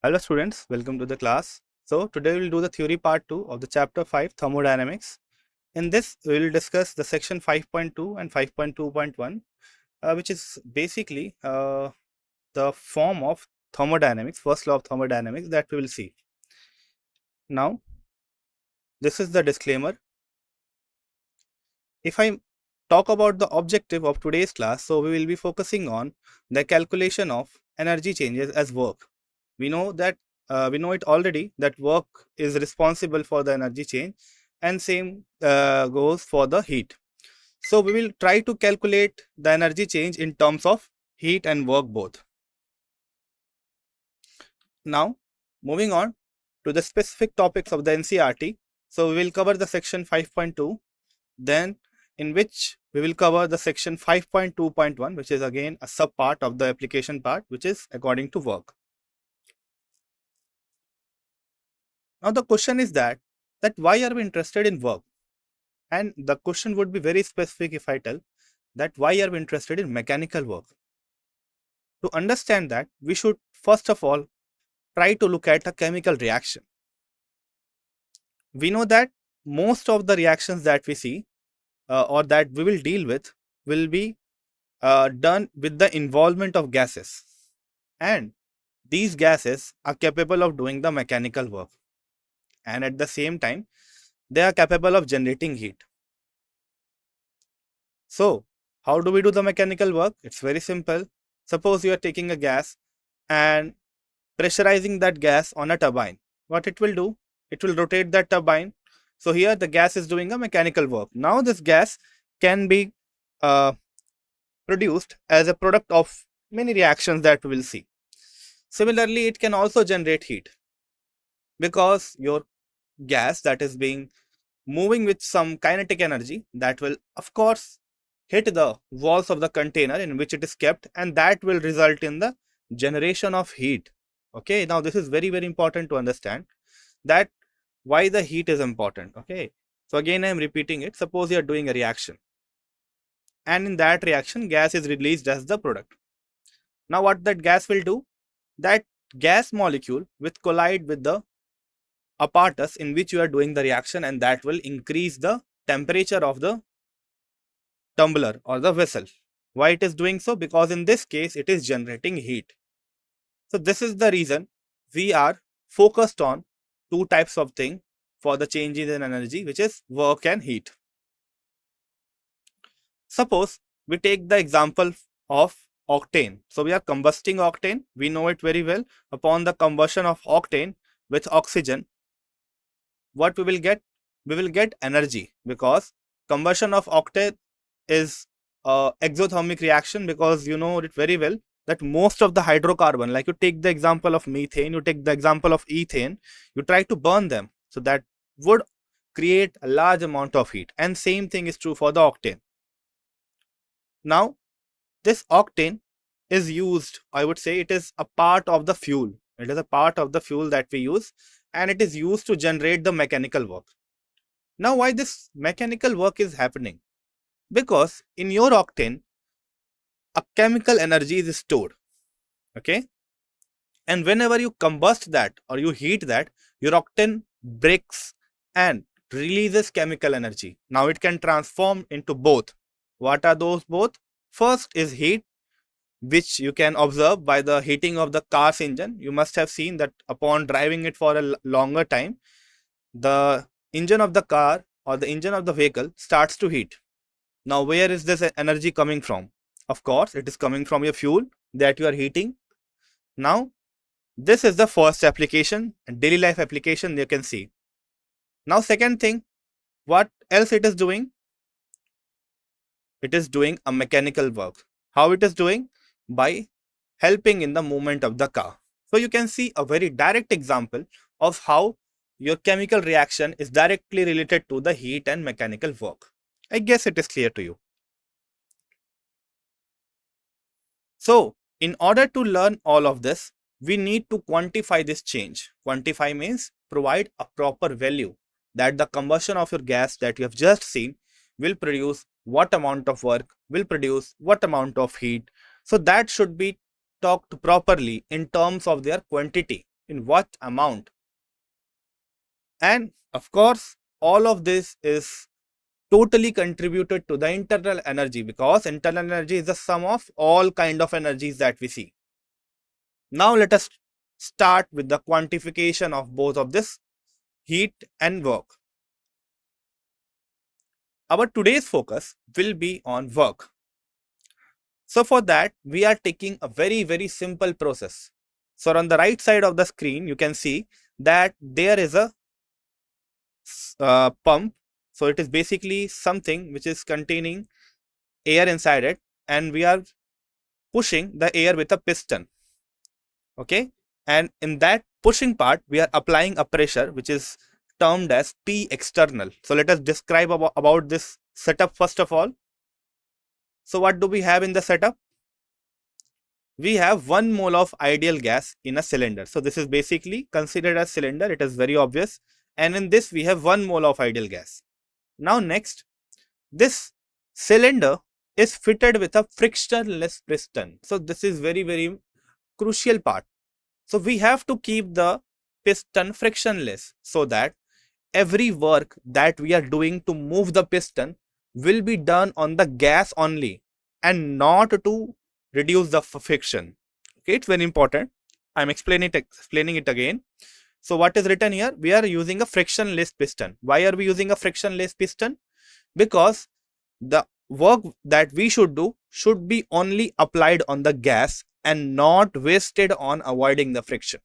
Hello students, welcome to the class. So today we will do the theory part 2 of the chapter 5 thermodynamics. In this we will discuss the section 5.2 and 5.2.1 which is basically the form of thermodynamics, first law of thermodynamics that we will see. Now this is the disclaimer. If I talk about the objective of today's class, so we will be focusing on the calculation of energy changes as work. We know that we know it already that work is responsible for the energy change, and same goes for the heat. So we will try to calculate the energy change in terms of heat and work both. Now moving on to the specific topics of the NCERT. So we will cover the section 5.2, then in which we will cover the section 5.2.1, which is again a sub part of the application part, which is according to work. Now the question is that why are we interested in work? And the question would be very specific if I tell that why are we interested in mechanical work? To understand that, we should first of all try to look at a chemical reaction. We know that most of the reactions that we see or that we will deal with will be done with the involvement of gases, and these gases are capable of doing the mechanical work, and at the same time they are capable of generating heat. So how do we do the mechanical work? It's very simple. Suppose you are taking a gas and pressurizing that gas on a turbine. What it will do? It will rotate that turbine. So here the gas is doing a mechanical work. Now this gas can be produced as a product of many reactions that we will see. Similarly, it can also generate heat, because your gas that is being moving with some kinetic energy that will of course hit the walls of the container in which it is kept, and that will result in the generation of heat. Okay, now this is very important to understand that why the heat is important. Okay, so again I am repeating it. Suppose you are doing a reaction, and in that reaction gas is released as the product. Now what that gas will do? That gas molecule will collide with the apparatus in which you are doing the reaction, and that will increase the temperature of the tumbler or the vessel. Why it is doing so? Because in this case it is generating heat. So this is the reason we are focused on two types of thing for the changes in energy, which is work and heat. Suppose we take the example of octane. So we are combusting octane. We know it very well. Upon the combustion of octane with oxygen, what we will get? We will get energy, because combustion of octane is exothermic reaction, because you know it very well that most of the hydrocarbon, like you take the example of methane, you take the example of ethane, you try to burn them, so that would create a large amount of heat, and same thing is true for the octane. Now this octane is used, I would say it is a part of the fuel. It is a part of the fuel that we use, and it is used to generate the mechanical work. Now why this mechanical work is happening? Because in your octane a chemical energy is stored. Okay, and whenever you combust that or you heat that, your octane breaks and releases chemical energy. Now it can transform into both. What are those both? First is heat, which you can observe by the heating of the car's engine. You must have seen that upon driving it for a longer time, the engine of the car or the engine of the vehicle starts to heat. Now where is this energy coming from? Of course it is coming from your fuel that you are heating. Now this is the first application, daily life application you can see. Now second thing, what else it is doing? It is doing a mechanical work. How it is doing? By helping in the movement of the car. So you can see a very direct example of how your chemical reaction is directly related to the heat and mechanical work. I guess it is clear to you. So in order to learn all of this, we need to quantify this change. Quantify means provide a proper value that the combustion of your gas that you have just seen will produce what amount of work, will produce what amount of heat. So that should be talked properly in terms of their quantity. in what amount. And of course, all of this is totally contributed to the internal energy, because internal energy is the sum of all kind of energies that we see. Now let us start with the quantification of both of this, heat and work. Our today's focus will be on work. So for that, we are taking a very simple process. So on the right side of the screen, you can see that there is a pump. So it is basically something which is containing air inside it, and we are pushing the air with a piston. Okay, and in that pushing part, we are applying a pressure which is termed as P external. So let us describe about this setup first of all. So what do we have in the setup? We have 1 mole of ideal gas in a cylinder. So this is basically considered as cylinder. It is very obvious. And in this, we have 1 mole of ideal gas. Now next, this cylinder is fitted with a frictionless piston. So this is very crucial part. So we have to keep the piston frictionless so that every work that we are doing to move the piston will be done on the gas only and not to reduce the friction. Okay, it's very important. I'm explaining it again. So what is written here? We are using a frictionless piston. Why are we using a frictionless piston? Because the work that we should do should be only applied on the gas and not wasted on avoiding the friction.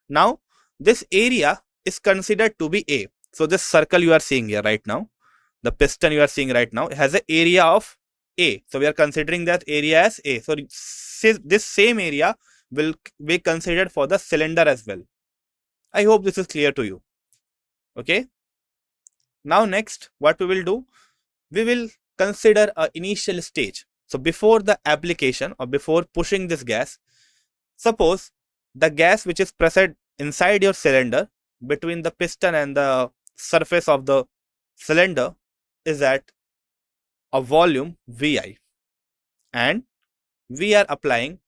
Now, this area is considered to be A. So this circle you are seeing here right now, the piston you are seeing right now, has an area of A. So we are considering that area as A. So this same area will be considered for the cylinder as well. I hope this is clear to you. Okay. Now next, what we will do? We will consider an initial stage. So before the application or before pushing this gas, suppose the gas which is present inside your cylinder between the piston and the surface of the cylinder is at a volume Vi, and we are applying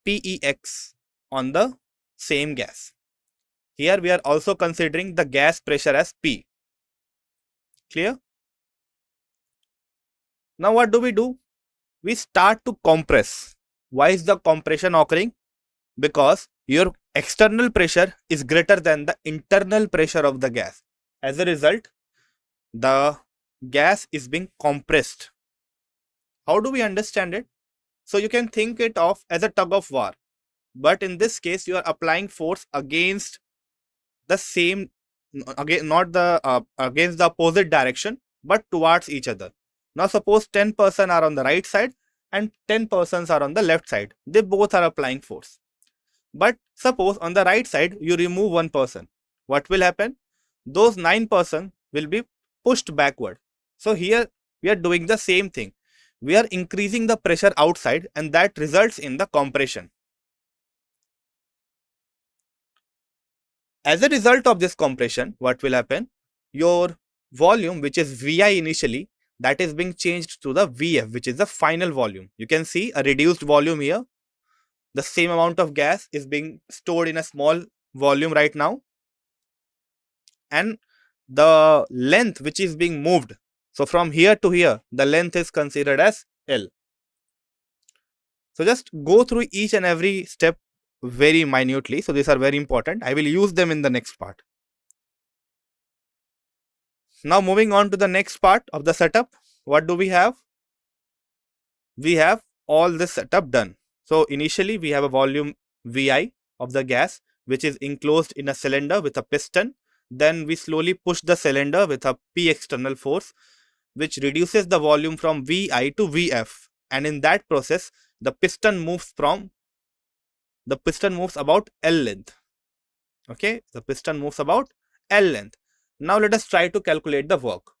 PEX on the same gas. Here we are also considering the gas pressure as P. Clear? Now what do? We start to compress. Why is the compression occurring? Because your external pressure is greater than the internal pressure of the gas. As a result, the gas is being compressed. How do we understand it? So you can think it of as a tug of war, but in this case you are applying force against the same, again not the against the opposite direction, but towards each other. Now suppose 10 persons are on the right side and 10 persons are on the left side. They both are applying force. But suppose on the right side you remove 1 person. What will happen? Those 9 persons will be pushed backward. So here we are doing the same thing. We are increasing the pressure outside, and that results in the compression. As a result of this compression, what will happen? Your volume, which is Vi initially, that is being changed to the Vf, which is the final volume. You can see a reduced volume here. The same amount of gas is being stored in a small volume right now. And the length which is being moved, so from here to here, the length is considered as L. So just go through each and every step very minutely. So these are very important. I will use them in the next part. Now moving on to the next part of the setup. What do we have? We have all this setup done. So initially we have a volume Vi of the gas which is enclosed in a cylinder with a piston. Then we slowly push the cylinder with a P external force which reduces the volume from Vi to Vf, and in that process the piston moves about L length. Okay, the piston moves about L length. Now let us try to calculate the work.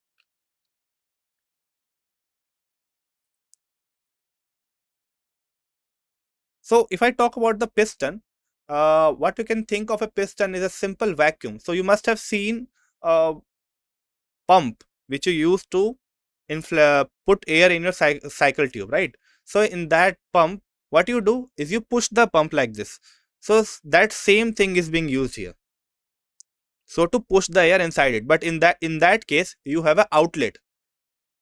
So if I talk about the piston, what you can think of a piston is a simple vacuum. So you must have seen a pump which you use to put air in your cycle tube, right? So in that pump, what you do is you push the pump like this. So that same thing is being used here. So to push the air inside it, but in that case, you have an outlet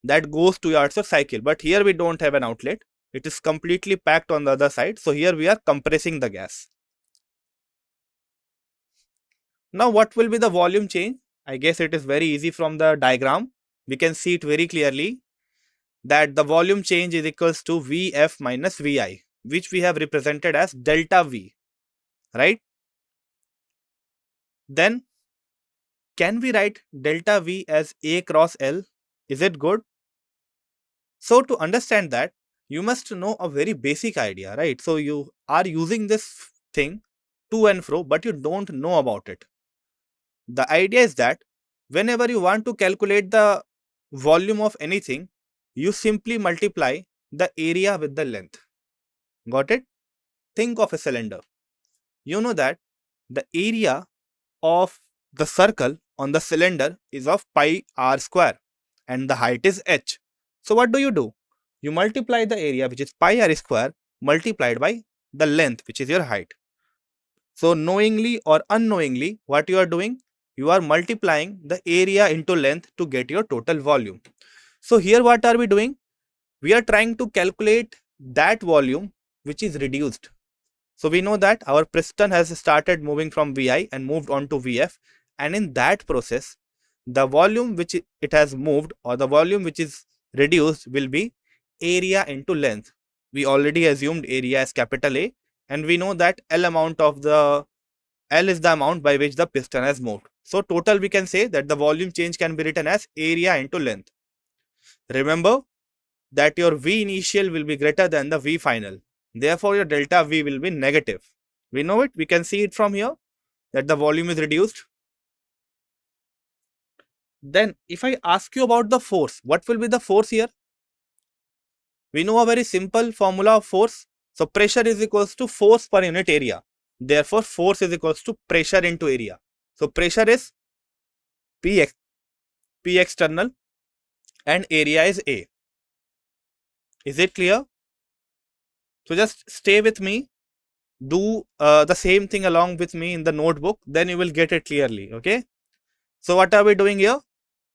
that goes towards a cycle. But here we don't have an outlet. It is completely packed on the other side. So here we are compressing the gas. Now what will be the volume change? I guess it is very easy from the diagram. We can see it very clearly that the volume change is equals to Vf minus Vi, which we have represented as delta V, right? Then can we write delta V as A cross L? Is it good? So to understand that, you must know a very basic idea, right? So you are using this thing to and fro, but you don't know about it. The idea is that whenever you want to calculate the volume of anything, you simply multiply the area with the length. Got it? Think of a cylinder. You know that the area of the circle on the cylinder is of pi r square and the height is h. So what do? You multiply the area, which is pi r square, multiplied by the length, which is your height. So knowingly or unknowingly, what you are doing? You are multiplying the area into length to get your total volume. So here what are we doing? We are trying to calculate that volume which is reduced. So we know that our piston has started moving from Vi and moved on to Vf, and in that process, the volume which it has moved or the volume which is reduced will be area into length. We already assumed area as capital A, and we know that L is the amount by which the piston has moved. So total we can say that the volume change can be written as area into length. Remember that your V initial will be greater than the V final. Therefore, your delta V will be negative. We know it. We can see it from here that the volume is reduced. Then if I ask you about the force, what will be the force here? We know a very simple formula of force. So pressure is equals to force per unit area. Therefore, force is equals to pressure into area. So pressure is P external and area is A. Is it clear? So just stay with me. Do the same thing along with me in the notebook. Then you will get it clearly. Okay. So what are we doing here?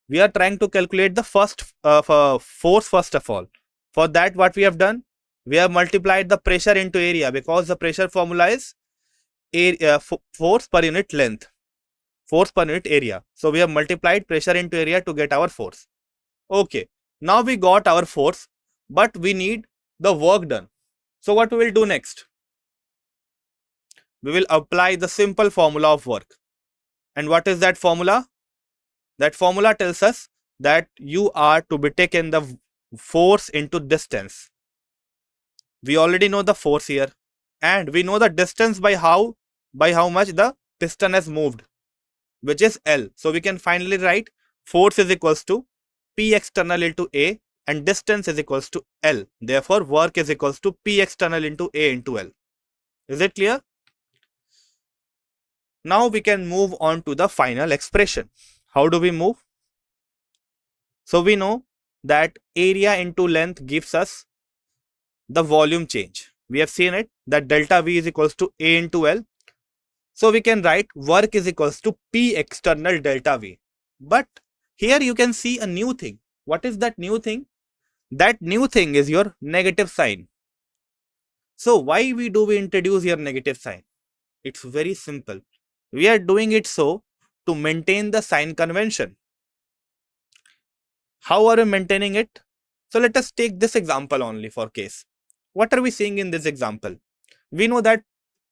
We are trying to calculate the first force first of all. For that, what we have done? We have multiplied the pressure into area because the pressure formula is force per unit length, force per unit area. So we have multiplied pressure into area to get our force. Okay, now we got our force, but we need the work done. So what we will do next? We will apply the simple formula of work. And what is that formula? That formula tells us that you are to be taken the force into distance. We already know the force here, and we know the distance by how much the piston has moved, which is L. So we can finally write force is equals to P external into A and distance is equals to L. Therefore, work is equals to P external into A into L. Is it clear? Now we can move on to the final expression. How do we move? So we know that area into length gives us the volume change. We have seen it that delta V is equals to A into L. So we can write work is equals to P external delta V. But here you can see a new thing. What is that new thing? That new thing is your negative sign. So why we introduce your negative sign? It's very simple. We are doing it so to maintain the sign convention. How are we maintaining it? So let us take this example only for case. What are we seeing in this example? We know that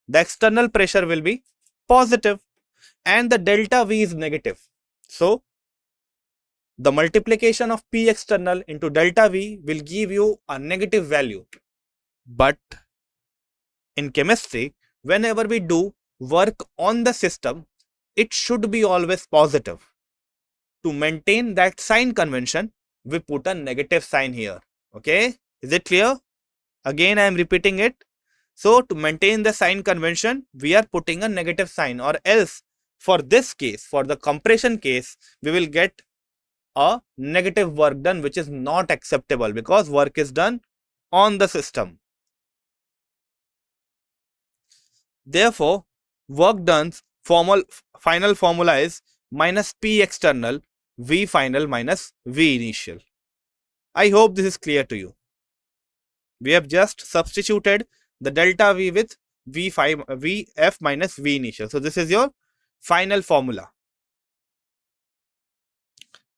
the external pressure will be positive and the delta V is negative. So the multiplication of P external into delta V will give you a negative value. But in chemistry, whenever we do work on the system, it should be always positive. To maintain that sign convention, we put a negative sign here. Okay, is it clear? Again, I am repeating it. So to maintain the sign convention, we are putting a negative sign, or else for this case, for the compression case, we will get a negative work done, which is not acceptable because work is done on the system. Therefore, work done's final formula is minus P external V final minus V initial. I hope this is clear to you. We have just substituted the delta V with Vf minus V initial. So this is your final formula.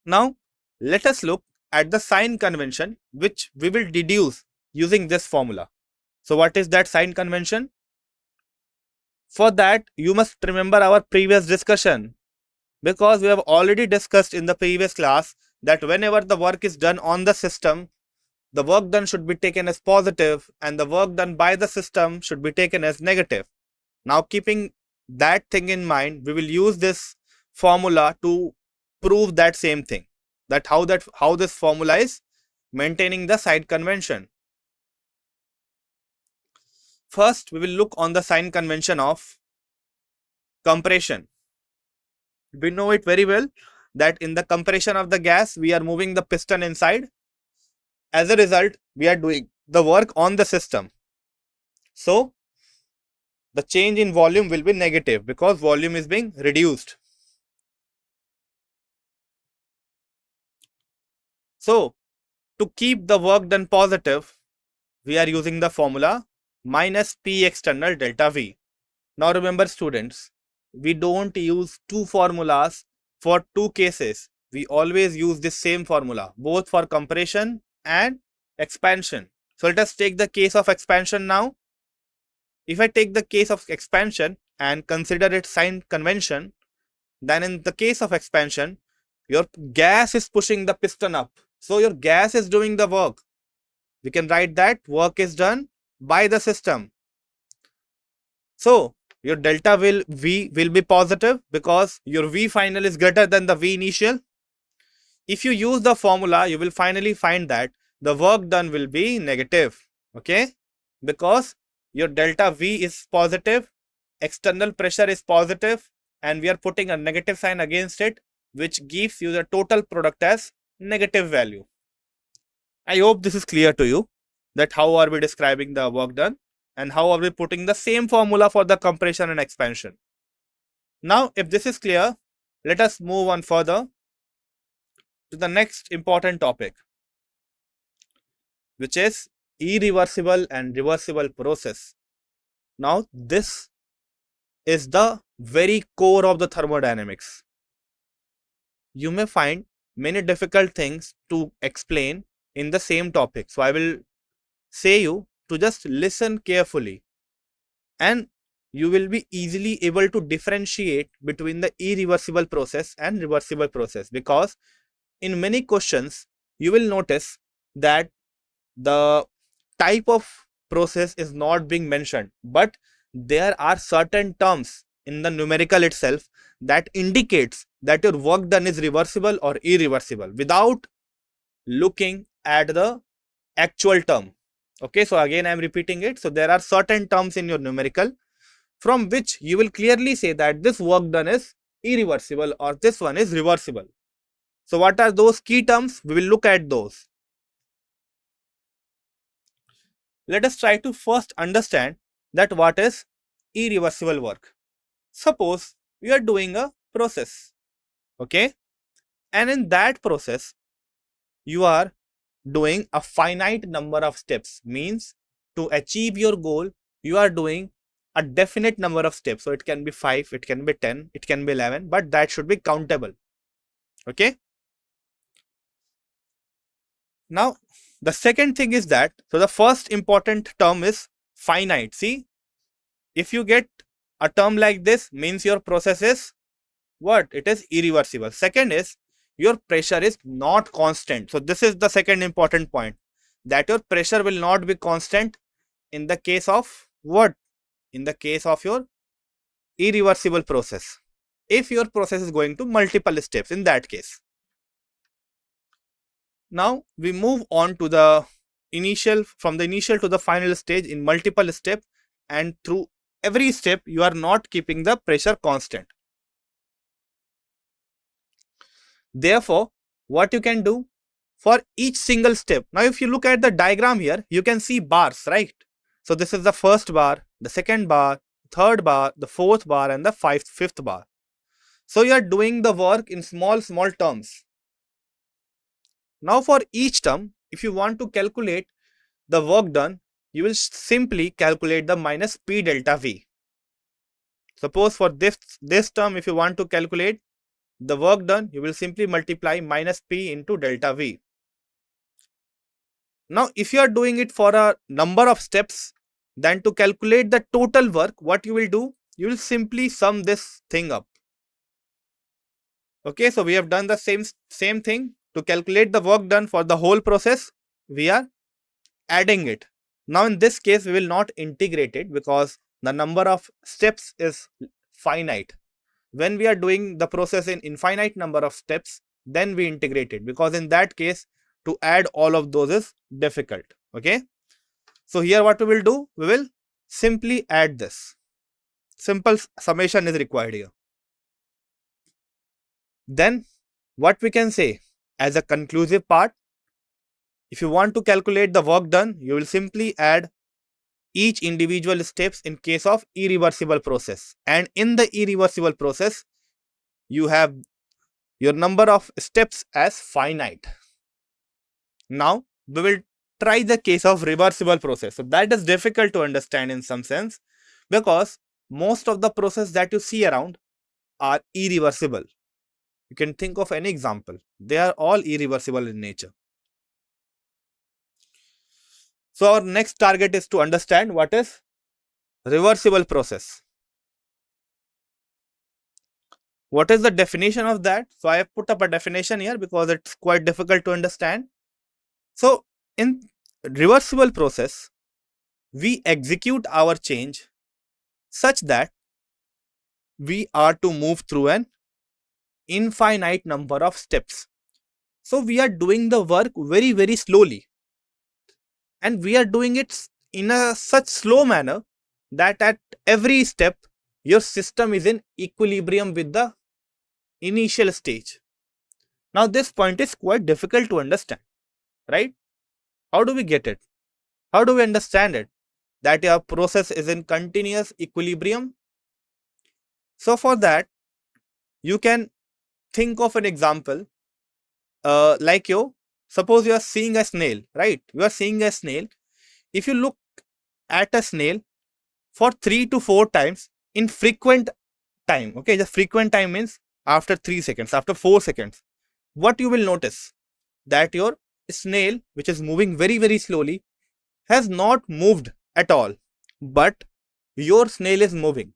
Now, let us look at the sign convention which we will deduce using this formula. So what is that sign convention? For that, you must remember our previous discussion, because we have already discussed in the previous class that whenever the work is done on the system, the work done should be taken as positive and the work done by the system should be taken as negative. Now, keeping that thing in mind, we will use this formula to prove that same thing, that how this formula is maintaining the sign convention. First, we will look on the sign convention of compression. We know it very well that in the compression of the gas, we are moving the piston inside. As a result, we are doing the work on the system. So, the change in volume will be negative because volume is being reduced. So, to keep the work done positive, we are using the formula minus P external delta V. Now remember students, we don't use two formulas for two cases. We always use this same formula, both for compression and expansion. So let us take the case of expansion now. If I take the case of expansion and consider its sign convention, then in the case of expansion, your gas is pushing the piston up. So your gas is doing the work. We can write that work is done by the system. So your delta V will be positive because your V final is greater than the V initial. If you use the formula, you will finally find that the work done will be negative. Okay, because your delta V is positive, external pressure is positive, and we are putting a negative sign against it, which gives you the total product as negative value. I hope this is clear to you, that how are we describing the work done and how are we putting the same formula for the compression and expansion. Now, if this is clear, let us move on further to the next important topic, which is irreversible and reversible process. Now, this is the very core of the thermodynamics. You may find many difficult things to explain in the same topic. So I will say you to just listen carefully and you will be easily able to differentiate between the irreversible process and reversible process, because in many questions you will notice that the type of process is not being mentioned, but there are certain terms in the numerical itself that indicates that your work done is reversible or irreversible without looking at the actual term. Okay, so again I am repeating it. So there are certain terms in your numerical from which you will clearly say that this work done is irreversible or this one is reversible. So what are those key terms? We will look at those. Let us try to first understand that what is irreversible work. Suppose we are doing a process, okay, and in that process you are doing a finite number of steps, means to achieve your goal you are doing a definite number of steps. So it can be 5, it can be 10, it can be 11, but that should be countable. Okay, now the second thing is that, so the first important term is finite. See, if you get a term like this, means your process is what? It is irreversible. Second is your pressure is not constant. So this is the second important point, that your pressure will not be constant in the case of what? In the case of your irreversible process. If your process is going to multiple steps, in that case. Now we move on to the from the initial to the final stage in multiple steps, and through every step you are not keeping the pressure constant. Therefore, what you can do for each single step, now if you look at the diagram here, you can see bars, right? So this is the first bar, the second bar, third bar, the fourth bar, and the fifth bar. So you are doing the work in small terms. Now for each term, if you want to calculate the work done, you will simply calculate the minus P delta V. Suppose for this term, if you want to calculate the work done, you will simply multiply minus P into delta V. Now, if you are doing it for a number of steps, then to calculate the total work, what you will do? You will simply sum this thing up. Okay, so we have done the same thing. To calculate the work done for the whole process, we are adding it. Now, in this case, we will not integrate it because the number of steps is finite. When we are doing the process in infinite number of steps, then we integrate it, because in that case, to add all of those is difficult. Okay. So here what we will do? We will simply add this. Simple summation is required here. Then what we can say as a conclusive part, if you want to calculate the work done, you will simply add each individual steps in case of irreversible process. And in the irreversible process, you have your number of steps as finite. Now we will try the case of reversible process. So that is difficult to understand in some sense, because most of the process that you see around are irreversible. You can think of any example. They are all irreversible in nature. So our next target is to understand what is reversible process. What is the definition of that? So I have put up a definition here because it's quite difficult to understand. So in reversible process, we execute our change such that we are to move through an infinite number of steps. So we are doing the work very, very slowly, and we are doing it in a such slow manner that at every step your system is in equilibrium with the initial stage. Now this point is quite difficult to understand, right? How do we get it? How do we understand it? That your process is in continuous equilibrium. So for that, you can think of an example like suppose you are seeing a snail, right? You are seeing a snail. If you look at a snail for 3 to 4 times in frequent time, okay, the frequent time means after 3 seconds, after 4 seconds, what you will notice? That your snail, which is moving very, very slowly, has not moved at all, but your snail is moving.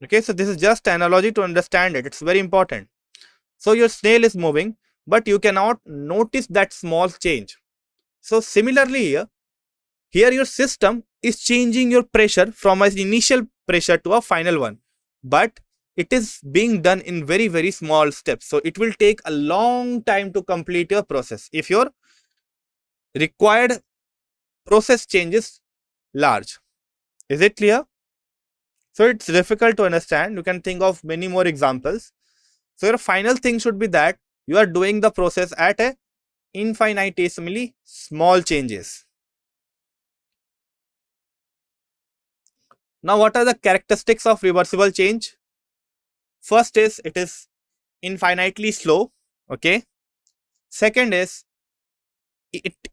Okay, so this is just an analogy to understand it. It's very important. So your snail is moving, but you cannot notice that small change. So similarly here your system is changing your pressure from an initial pressure to a final one, but it is being done in very, very small steps. So it will take a long time to complete your process if your required process change is large. Is it clear? So it's difficult to understand. You can think of many more examples. So your final thing should be that you are doing the process at a infinitesimally small changes. Now, what are the characteristics of reversible change? First is it is infinitely slow. Okay. Second is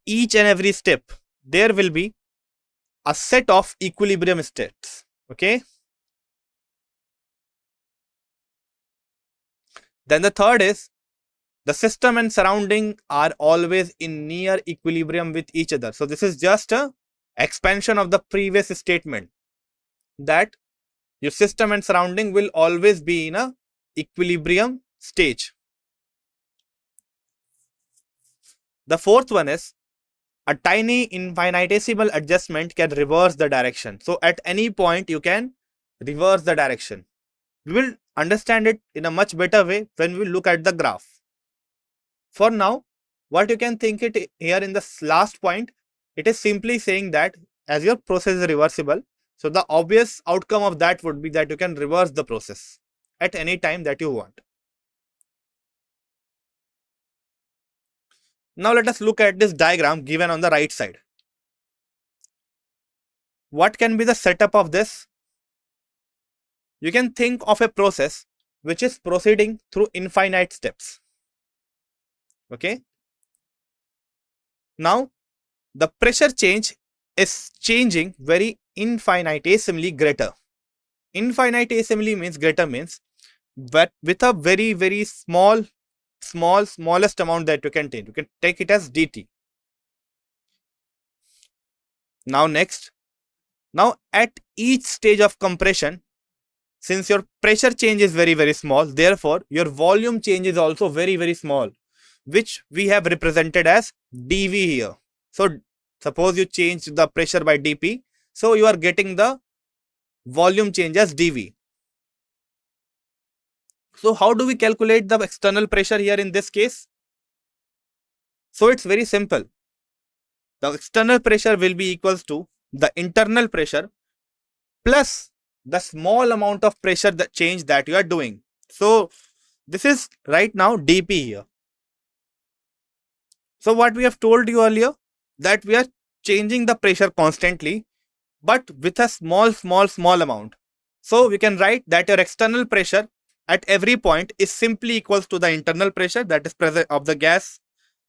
each and every step there will be a set of equilibrium states. Okay. Then the third is the system and surrounding are always in near equilibrium with each other. So this is just a expansion of the previous statement, that your system and surrounding will always be in a equilibrium stage. The fourth one is a tiny infinitesimal adjustment can reverse the direction. So at any point you can reverse the direction. We will understand it in a much better way when we look at the graph. For now, what you can think it here in the last point, it is simply saying that as your process is reversible, so the obvious outcome of that would be that you can reverse the process at any time that you want. Now let us look at this diagram given on the right side. What can be the setup of this? you can think of a process which is proceeding through infinite steps. Okay. Now, the pressure change is changing very infinitesimally greater. Infinitesimally means greater means, but with a very smallest amount that you can take. You can take it as dt. Now next, now at each stage of compression, since your pressure change is very small, therefore your volume change is also very small, which we have represented as dV here. So suppose you change the pressure by dP, so you are getting the volume change as dV. So how do we calculate the external pressure here in this case? So it's very simple. The external pressure will be equals to the internal pressure plus the small amount of pressure that change that you are doing. So this is right now dP here. So what we have told you earlier, that we are changing the pressure constantly, but with a small amount. So we can write that your external pressure at every point is simply equals to the internal pressure that is present of the gas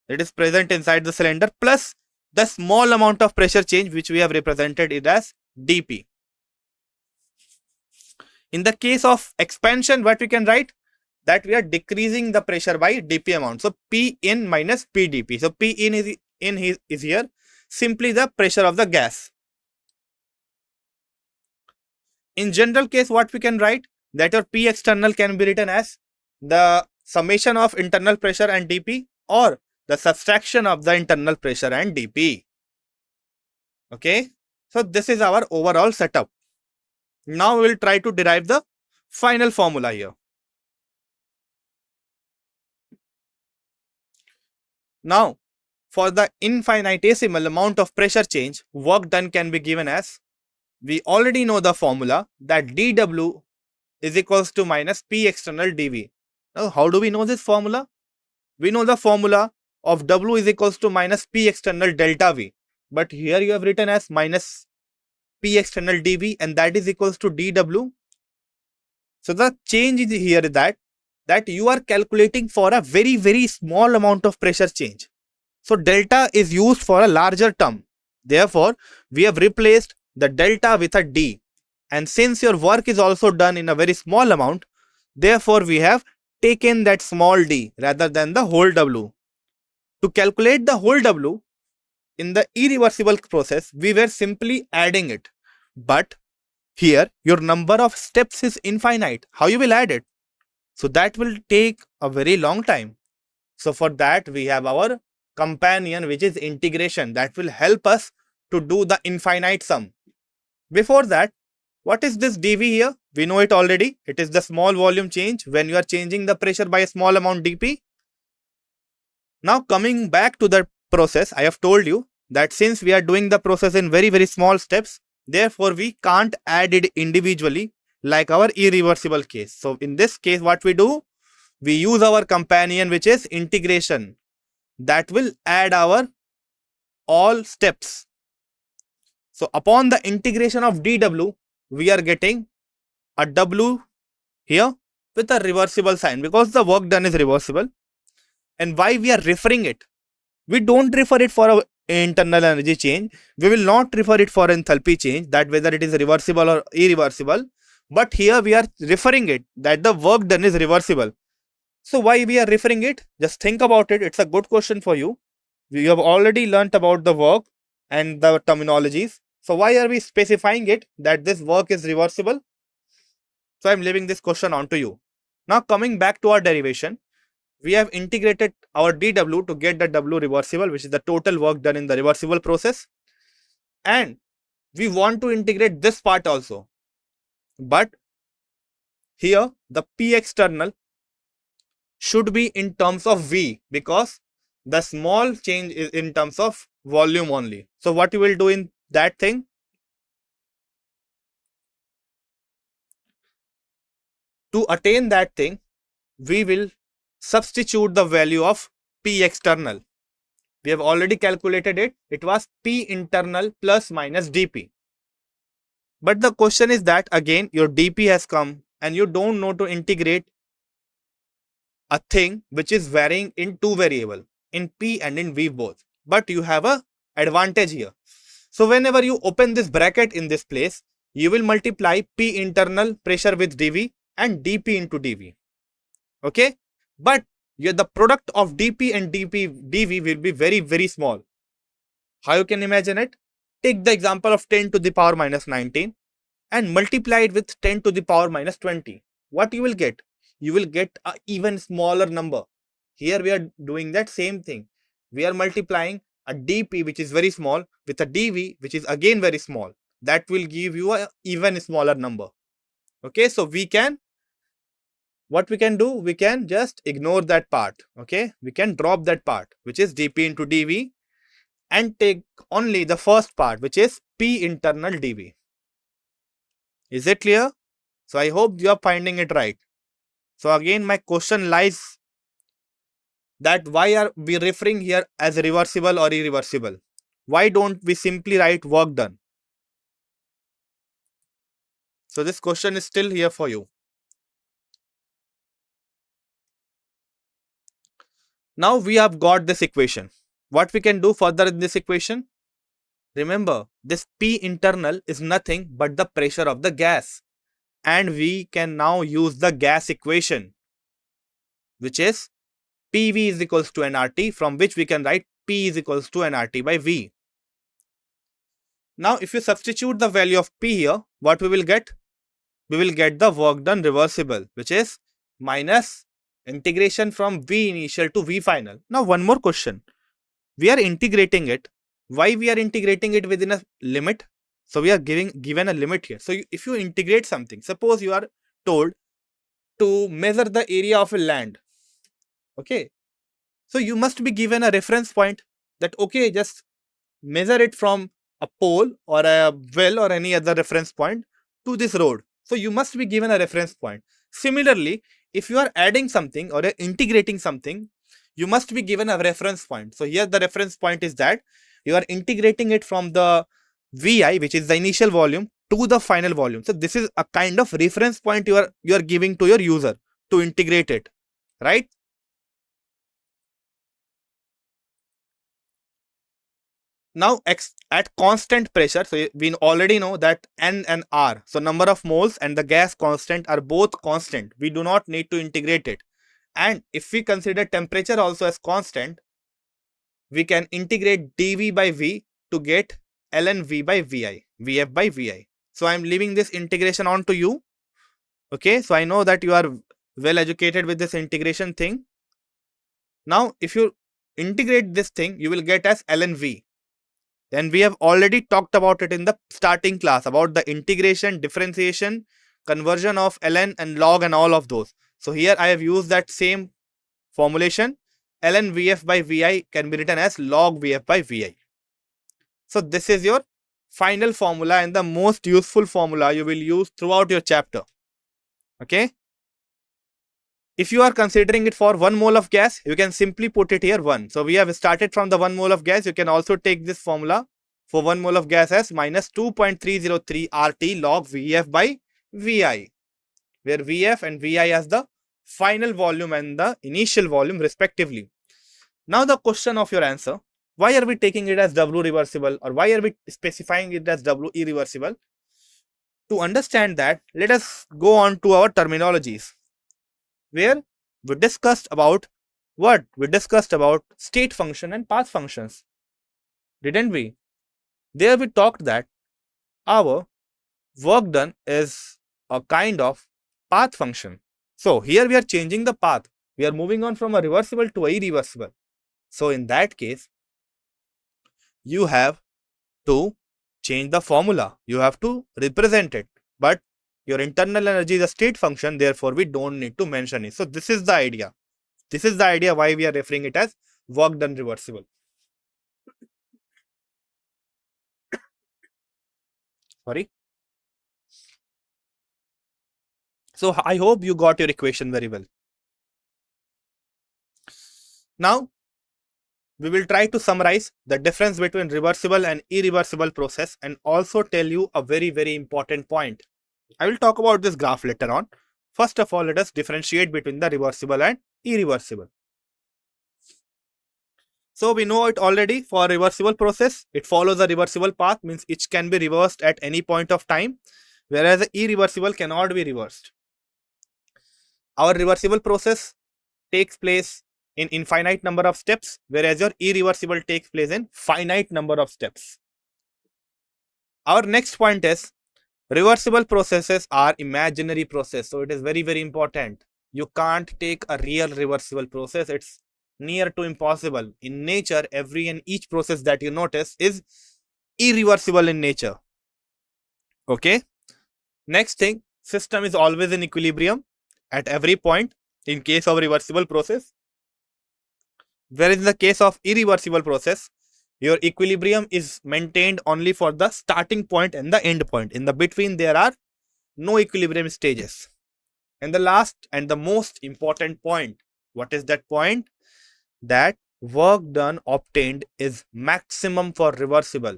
that is present inside the cylinder plus the small amount of pressure change which we have represented it as dP. In the case of expansion, what we can write, that we are decreasing the pressure by dP amount. So P in minus P dP. So P in is here simply the pressure of the gas. In general case, what we can write, that your P external can be written as the summation of internal pressure and dP or the subtraction of the internal pressure and dP. Okay. So this is our overall setup. Now we will try to derive the final formula here. Now, for the infinitesimal amount of pressure change, work done can be given as, we already know the formula that dW is equals to minus P external dV. Now, how do we know this formula? We know the formula of W is equals to minus P external delta V. But here you have written as minus P external dV and that is equals to dW. So the change is here is that you are calculating for a very small amount of pressure change. So delta is used for a larger term. Therefore, we have replaced the delta with a D. And since your work is also done in a very small amount, therefore we have taken that small d rather than the whole W. To calculate the whole W, in the irreversible process, we were simply adding it. But here, your number of steps is infinite. How you will add it? So that will take a very long time. So for that, we have our companion, which is integration, that will help us to do the infinite sum. Before that, what is this dV here? We know it already. It is the small volume change when you are changing the pressure by a small amount dP. Now coming back to the process, I have told you that since we are doing the process in very small steps, therefore we can't add it individually like our irreversible case. So in this case, what we do? We use our companion, which is integration, that will add our all steps. So upon the integration of dW, we are getting a W here with a reversible sign because the work done is reversible. And why we are referring it? We don't refer it for our internal energy change. We will not refer it for enthalpy change, that whether it is reversible or irreversible. But here we are referring it that the work done is reversible. So why we are referring it? Just think about it. It's a good question for you. We have already learnt about the work and the terminologies. So why are we specifying it that this work is reversible? So I'm leaving this question on to you. Now coming back to our derivation, we have integrated our dW to get the W reversible, which is the total work done in the reversible process. And we want to integrate this part also. But here the P external should be in terms of V because the small change is in terms of volume only. So what you will do in that thing? To attain that thing, we will substitute the value of P external. We have already calculated it. It was P internal plus minus dP. But the question is that again your dP has come and you don't know to integrate a thing which is varying in two variable, in P and in V both. But you have a advantage here. So whenever you open this bracket in this place, you will multiply P internal pressure with dV and dP into dV. Okay, but the product of dP and dV will be very, very small. How you can imagine it? Take the example of 10 to the power minus 19 and multiply it with 10 to the power minus 20. What you will get? You will get an even smaller number. Here we are doing that same thing. We are multiplying a dP which is very small with a dV which is again very small. That will give you an even smaller number. Okay, so what we can do, we can just ignore that part. Okay, we can drop that part which is dP into dV and take only the first part which is P internal dV. Is it clear? So I hope you are finding it right. So again my question lies that why are we referring here as reversible or irreversible? Why don't we simply write work done? So this question is still here for you. Now we have got this equation. What we can do further in this equation? Remember, this P internal is nothing but the pressure of the gas. And we can now use the gas equation, which is PV is equals to nRT, from which we can write P is equals to nRT by V. Now, if you substitute the value of P here, what we will get? We will get the work done reversible, which is minus integration from V initial to V final. Now, one more question. We are integrating it. Why we are integrating it within a limit? So we are given a limit here. So if you integrate something, suppose you are told to measure the area of a land. Okay. So you must be given a reference point that, okay, just measure it from a pole or a well or any other reference point to this road. So you must be given a reference point. Similarly, if you are adding something or integrating something, you must be given a reference point. So here the reference point is that you are integrating it from the Vi, which is the initial volume, to the final volume. So this is a kind of reference point you are giving to your user to integrate it, right? Now at constant pressure, so we already know that N and R, so number of moles and the gas constant are both constant. We do not need to integrate it. And if we consider temperature also as constant, we can integrate dV by V to get ln V by Vi, Vf by Vi. So I am leaving this integration on to you. Okay, so I know that you are well educated with this integration thing. Now, if you integrate this thing, you will get as ln V. Then we have already talked about it in the starting class about the integration, differentiation, conversion of ln and log and all of those. So here I have used that same formulation. ln Vf by Vi can be written as log Vf by Vi. So this is your final formula and the most useful formula you will use throughout your chapter. Okay. If you are considering it for 1 mole of gas, you can simply put it here 1. So we have started from the 1 mole of gas. You can also take this formula for 1 mole of gas as minus 2.303 RT log Vf by Vi, where Vf and Vi as the final volume and the initial volume respectively. Now the question of your answer, why are we taking it as W reversible or why are we specifying it as W irreversible? To understand that, let us go on to our terminologies, where we discussed about what? We discussed about state function and path functions, didn't we? There we talked that our work done is a kind of path function. So here we are changing the path. We are moving on from a reversible to a irreversible. So in that case, you have to change the formula. You have to represent it. But your internal energy is a state function, therefore we don't need to mention it. So this is the idea. This is the idea why we are referring it as work done reversible. Sorry. So I hope you got your equation very well. Now, we will try to summarize the difference between reversible and irreversible process and also tell you a very, very important point. I will talk about this graph later on, First of all, let us differentiate between the reversible and irreversible. So we know it already. For reversible process, it follows a reversible path, means it can be reversed at any point of time, whereas the irreversible cannot be reversed. Our reversible process takes place in infinite number of steps, whereas your irreversible takes place in finite number of steps. Our next point is reversible processes are imaginary process. So it is very, very important. You can't take a real reversible process. It's near to impossible. In nature, every and each process that you notice is irreversible in nature. Okay. Next thing, system is always in equilibrium at every point in case of reversible process. Whereas in the case of irreversible process, your equilibrium is maintained only for the starting point and the end point. In the between, there are no equilibrium stages. And the last and the most important point, what is that point? That work done obtained is maximum for reversible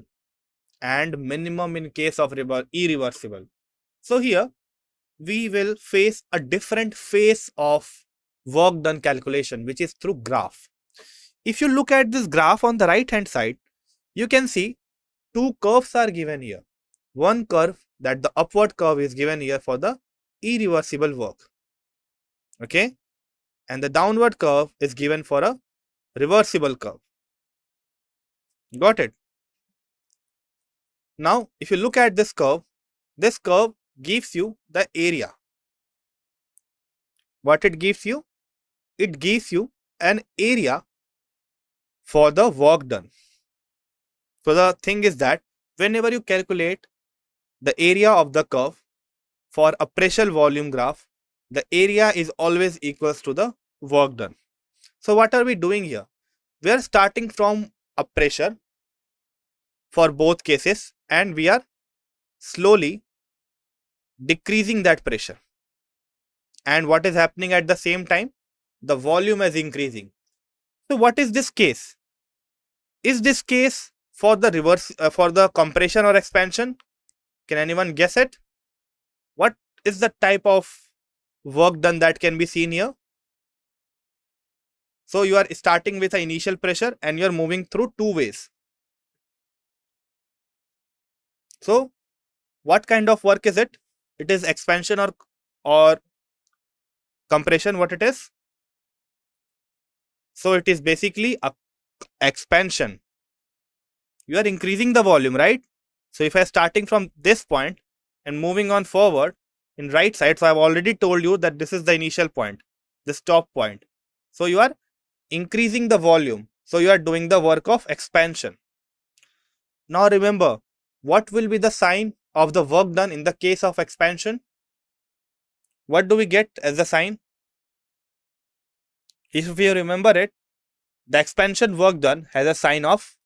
and minimum in case of irreversible. So here we will face a different phase of work done calculation, which is through graph. If you look at this graph on the right hand side, you can see two curves are given here. One curve, that the upward curve, is given here for the irreversible work. Okay. And the downward curve is given for a reversible curve. Got it? Now, if you look at this curve gives you the area. What it gives you? It gives you an area for the work done. So the thing is that whenever you calculate the area of the curve for a pressure volume graph, the area is always equals to the work done. So what are we doing here? We are starting from a pressure for both cases and we are slowly decreasing that pressure. And what is happening at the same time? The volume is increasing. So what is this case? Is this case for the reverse, for the compression or expansion? Can anyone guess it? What is the type of work done that can be seen here? So you are starting with an initial pressure and you are moving through two ways. So what kind of work is it? It is expansion or compression. What it is? So it is basically a expansion. You are increasing the volume, right? So if I am starting from this point and moving on forward in right side, so I have already told you that this is the initial point, the stop point. So you are increasing the volume. So you are doing the work of expansion. Now remember, what will be the sign of the work done in the case of expansion? What do we get as the sign? If you remember it, the expansion work done has a sign of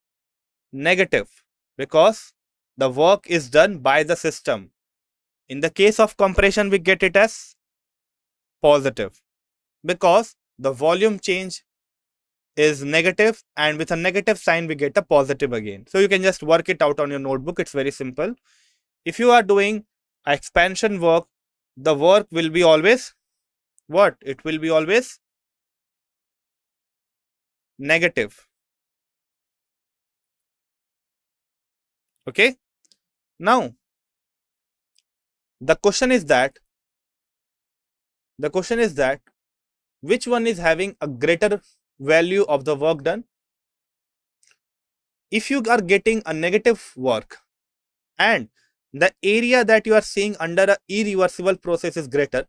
negative because the work is done by the system. In the case of compression, we get it as positive because the volume change is negative, and with a negative sign we get a positive again. So you can just work it out on your notebook. It's very simple. If you are doing expansion work, the work will be always what? It will be always negative. Okay. Now, the question is that which one is having a greater value of the work done? If you are getting a negative work and the area that you are seeing under a irreversible process is greater,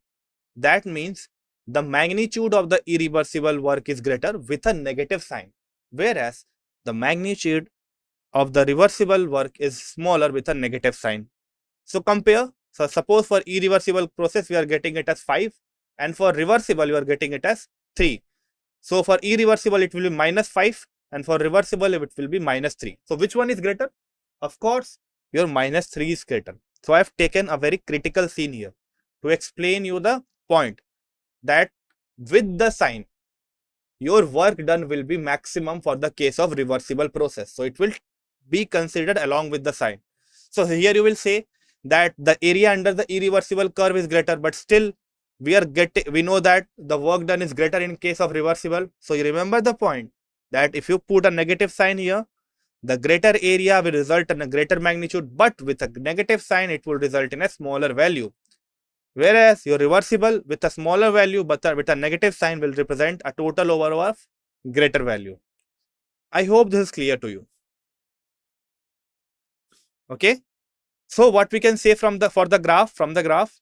that means the magnitude of the irreversible work is greater with a negative sign, whereas the magnitude of the reversible work is smaller with a negative sign. So compare. So suppose for irreversible process we are getting it as 5 and for reversible you are getting it as 3. So for irreversible it will be -5 and for reversible it will be -3. So which one is greater? Of course, your -3 is greater. So I have taken a very critical scene here to explain you the point that with the sign, your work done will be maximum for the case of reversible process. So it will be considered along with the sign. So here you will say that the area under the irreversible curve is greater, but still we know that the work done is greater in case of reversible. So you remember the point that if you put a negative sign here, the greater area will result in a greater magnitude, but with a negative sign, it will result in a smaller value. Whereas your reversible with a smaller value, but with a negative sign will represent a total overall of greater value. I hope this is clear to you. Okay. So what we can say from the graph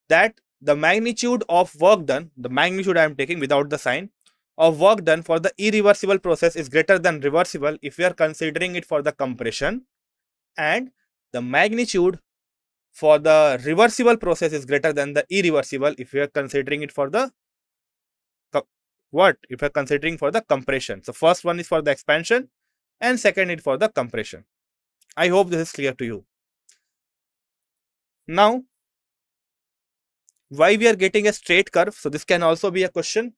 that the magnitude of work done, the magnitude I am taking without the sign of work done for the irreversible process is greater than reversible if we are considering it for the compression, and the magnitude for the reversible process is greater than the irreversible if we are considering it for the if we are considering for the compression. So first one is for the expansion and second is for the compression. I hope this is clear to you. Now, why we are getting a straight curve? So this can also be a question.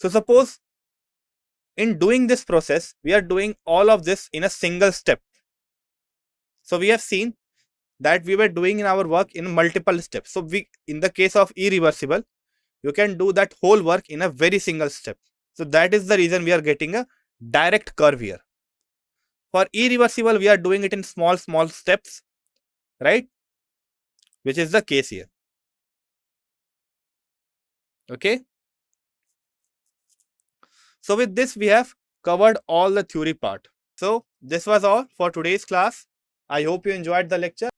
So suppose in doing this process, we are doing all of this in a single step. So we have seen that we were doing in our work in multiple steps. So in the case of irreversible, you can do that whole work in a very single step. So that is the reason we are getting a direct curve here. For irreversible, we are doing it in small steps, right? Which is the case here. Okay. So with this, we have covered all the theory part. So this was all for today's class. I hope you enjoyed the lecture.